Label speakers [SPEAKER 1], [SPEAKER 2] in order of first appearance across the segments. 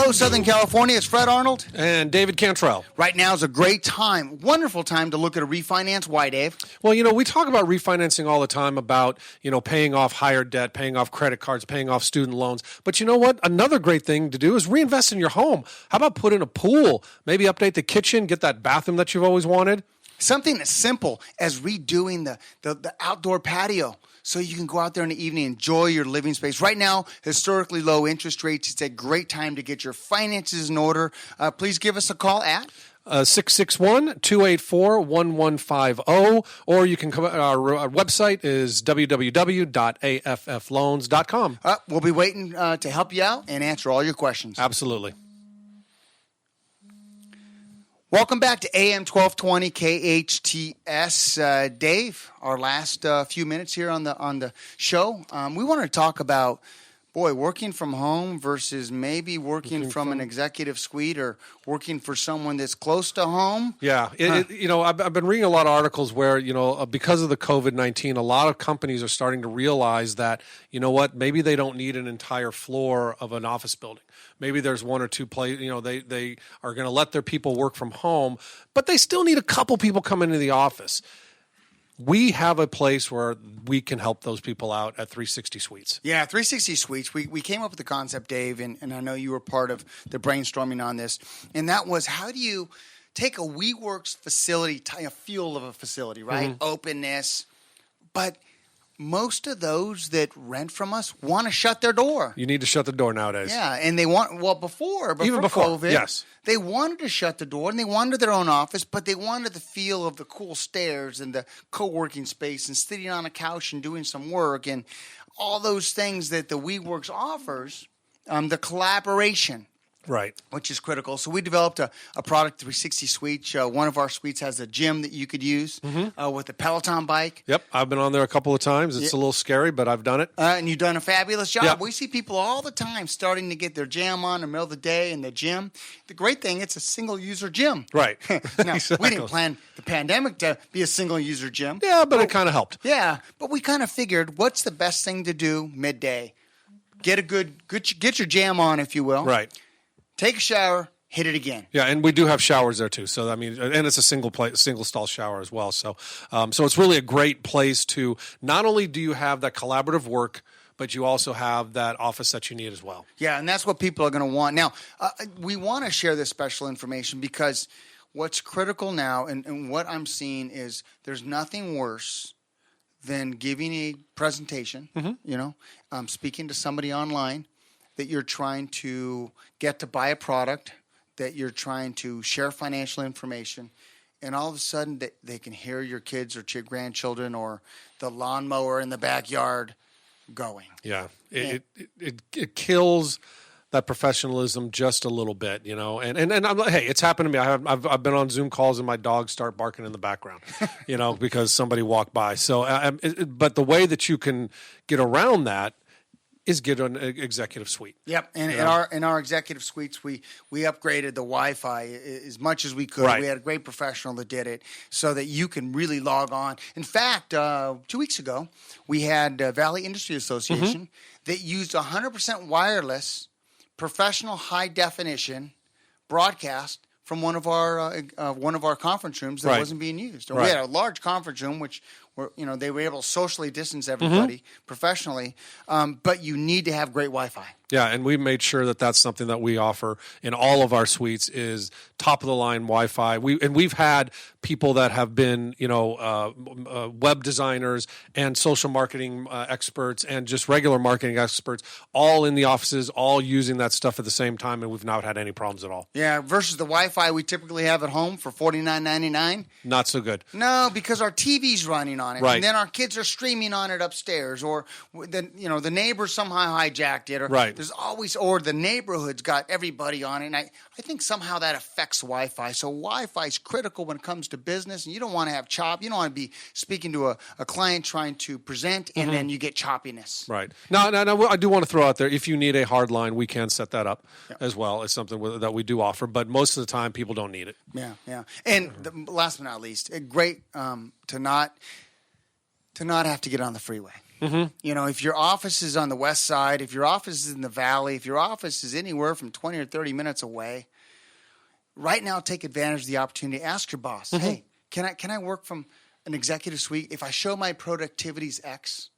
[SPEAKER 1] Hello, Southern California. It's Fred Arnold.
[SPEAKER 2] And David Cantrell.
[SPEAKER 1] Right now is a great time, wonderful time to look at a refinance. Why, Dave?
[SPEAKER 2] Well, we talk about refinancing all the time about, paying off higher debt, paying off credit cards, paying off student loans. But you know what? Another great thing to do is reinvest in your home. How about put in a pool? Maybe update the kitchen, get that bathroom that you've always wanted.
[SPEAKER 1] Something as simple as redoing the outdoor patio so you can go out there in the evening and enjoy your living space. Right now, historically low interest rates. It's a great time to get your finances in order. Please give us a call at
[SPEAKER 2] 661-284-1150, or you can come. Our website is www.affloans.com.
[SPEAKER 1] We'll be waiting to help you out and answer all your questions.
[SPEAKER 2] Absolutely.
[SPEAKER 1] Welcome back to AM 1220 KHTS. Dave, our last few minutes here on the show, we want to talk about, working from home versus maybe working from an executive suite or working for someone that's close to home.
[SPEAKER 2] Yeah. I've been reading a lot of articles where, because of the COVID-19, a lot of companies are starting to realize that, maybe they don't need an entire floor of an office building. Maybe there's one or two places, they are going to let their people work from home, but they still need a couple people coming into the office. We have a place where we can help those people out at 360 Suites.
[SPEAKER 1] Yeah, 360 Suites. We came up with the concept, Dave, and I know you were part of the brainstorming on this, and that was, how do you take a WeWorks facility, a feel of a facility, right? Mm-hmm. Openness, but most of those that rent from us want to shut their door.
[SPEAKER 2] You need to shut the door nowadays.
[SPEAKER 1] Yeah, and they want, before COVID,
[SPEAKER 2] yes.
[SPEAKER 1] They wanted to shut the door, and they wanted their own office, but they wanted the feel of the cool stairs and the co-working space and sitting on a couch and doing some work and all those things that the WeWorks offers, the collaboration.
[SPEAKER 2] Right.
[SPEAKER 1] Which is critical. So we developed a product, 360 Suite. One of our suites has a gym that you could use with a Peloton bike.
[SPEAKER 2] Yep. I've been on there a couple of times. It's a little scary, but I've done it.
[SPEAKER 1] And you've done a fabulous job.
[SPEAKER 2] Yep.
[SPEAKER 1] We see people all the time starting to get their jam on in the middle of the day in the gym. The great thing, it's a single-user gym.
[SPEAKER 2] Right.
[SPEAKER 1] Now, we didn't plan the pandemic to be a single-user gym.
[SPEAKER 2] Yeah, but it kind of helped.
[SPEAKER 1] Yeah, but we kind of figured, what's the best thing to do midday? Get your jam on, if you will.
[SPEAKER 2] Right.
[SPEAKER 1] Take a shower, hit it again.
[SPEAKER 2] Yeah, and we do have showers there too. So and it's a single stall shower as well. So it's really a great place to, not only do you have that collaborative work, but you also have that office that you need as well.
[SPEAKER 1] Yeah, and that's what people are going to want. Now, we want to share this special information because what's critical now, and what I'm seeing is, there's nothing worse than giving a presentation. Speaking to somebody online that you're trying to get to buy a product, that you're trying to share financial information, and all of a sudden they can hear your kids or your grandchildren or the lawnmower in the backyard going.
[SPEAKER 2] Yeah, it kills that professionalism just a little bit, and I'm like, hey, it's happened to me. I've been on Zoom calls and my dogs start barking in the background, because somebody walked by. So, but the way that you can get around that is get an executive suite.
[SPEAKER 1] Yep, and in our executive suites, we upgraded the Wi-Fi as much as we could.
[SPEAKER 2] Right.
[SPEAKER 1] We had a great professional that did it so that you can really log on. In fact, 2 weeks ago, we had Valley Industry Association that used 100% wireless, professional high definition broadcast from one of our conference rooms that wasn't being used. And we had a large conference room, which they were able to socially distance everybody professionally, but you need to have great Wi-Fi.
[SPEAKER 2] Yeah, and we made sure that that's something that we offer in all of our suites is top-of-the-line Wi-Fi. We've had people that have been, web designers and social marketing experts and just regular marketing experts all in the offices, all using that stuff at the same time, and we've not had any problems at all.
[SPEAKER 1] Yeah, versus the Wi-Fi we typically have at home for $49.99.
[SPEAKER 2] Not so good.
[SPEAKER 1] No, because our TV's running on it,
[SPEAKER 2] right.
[SPEAKER 1] And then our kids are streaming on it upstairs, or the neighbor somehow hijacked it, or
[SPEAKER 2] right.
[SPEAKER 1] There's always, or the neighborhood's got everybody on it. And I think somehow that affects Wi-Fi. So Wi-Fi is critical when it comes to business, and you don't want to have chop. You don't want to be speaking to a client trying to present, and then you get choppiness.
[SPEAKER 2] Right. Now, I do want to throw out there, if you need a hard line, we can set that up as well. It's something that we do offer, but most of the time, people don't need it.
[SPEAKER 1] Yeah. And last but not least, great to not have to get on the freeway. You know, if your office is on the west side, if your office is in the valley, if your office is anywhere from 20 or 30 minutes away, right now take advantage of the opportunity. Ask your boss, hey, can I work from an executive suite? If I show my productivity is X,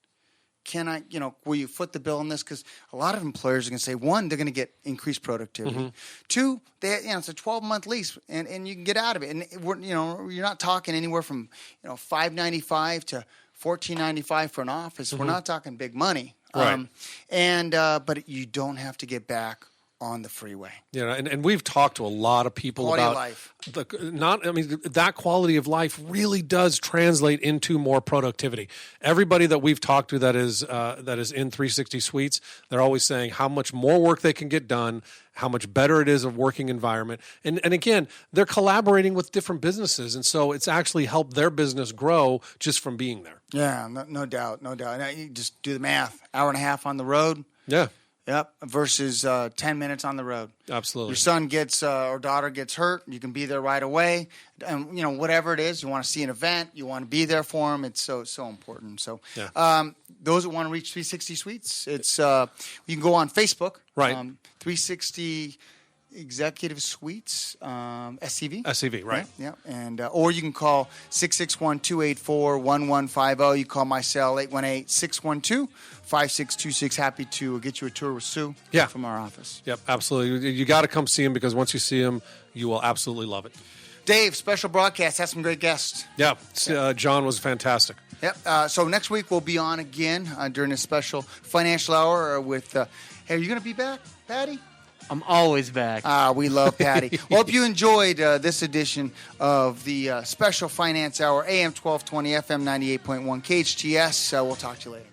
[SPEAKER 1] can I, you know, will you foot the bill on this? Because a lot of employers are going to say, one, they're going to get increased productivity. Two, it's a 12-month lease, and you can get out of it. And you're not talking anywhere from $595 to $1495 for an office. We're not talking big money,
[SPEAKER 2] right?
[SPEAKER 1] But you don't have to get back on the freeway.
[SPEAKER 2] And we've talked to a lot of people
[SPEAKER 1] Quality
[SPEAKER 2] about
[SPEAKER 1] of life.
[SPEAKER 2] That quality of life really does translate into more productivity. Everybody that we've talked to that is in 360 Suites, they're always saying how much more work they can get done, how much better it is a working environment. And again, they're collaborating with different businesses, and so it's actually helped their business grow just from being there.
[SPEAKER 1] Yeah, no doubt. Now, you just do the math. Hour and a half on the road.
[SPEAKER 2] Yeah.
[SPEAKER 1] Yep, versus 10 minutes on the road.
[SPEAKER 2] Absolutely.
[SPEAKER 1] Your son gets or daughter gets hurt, you can be there right away. And whatever it is, you want to see an event, you want to be there for them. It's so important. So, those that want to reach 360 Suites, it's you can go on Facebook,
[SPEAKER 2] right?
[SPEAKER 1] 360 Executive Suites, SCV.
[SPEAKER 2] SCV, right?
[SPEAKER 1] Yeah. And or you can call 661-284-1150. You call my cell 818-612-5626. Happy to get you a tour with Sue from our office.
[SPEAKER 2] Yep, absolutely. You got to come see him, because once you see him, you will absolutely love it.
[SPEAKER 1] Dave, special broadcast. Had some great guests.
[SPEAKER 2] Yeah, John was fantastic.
[SPEAKER 1] Yep. So next week we'll be on again during a special financial hour with. Hey, are you going to be back, Patty?
[SPEAKER 3] I'm always back.
[SPEAKER 1] We love Patty. Well, hope you enjoyed this edition of the Special Finance Hour, AM 1220, FM 98.1, KHTS. We'll talk to you later.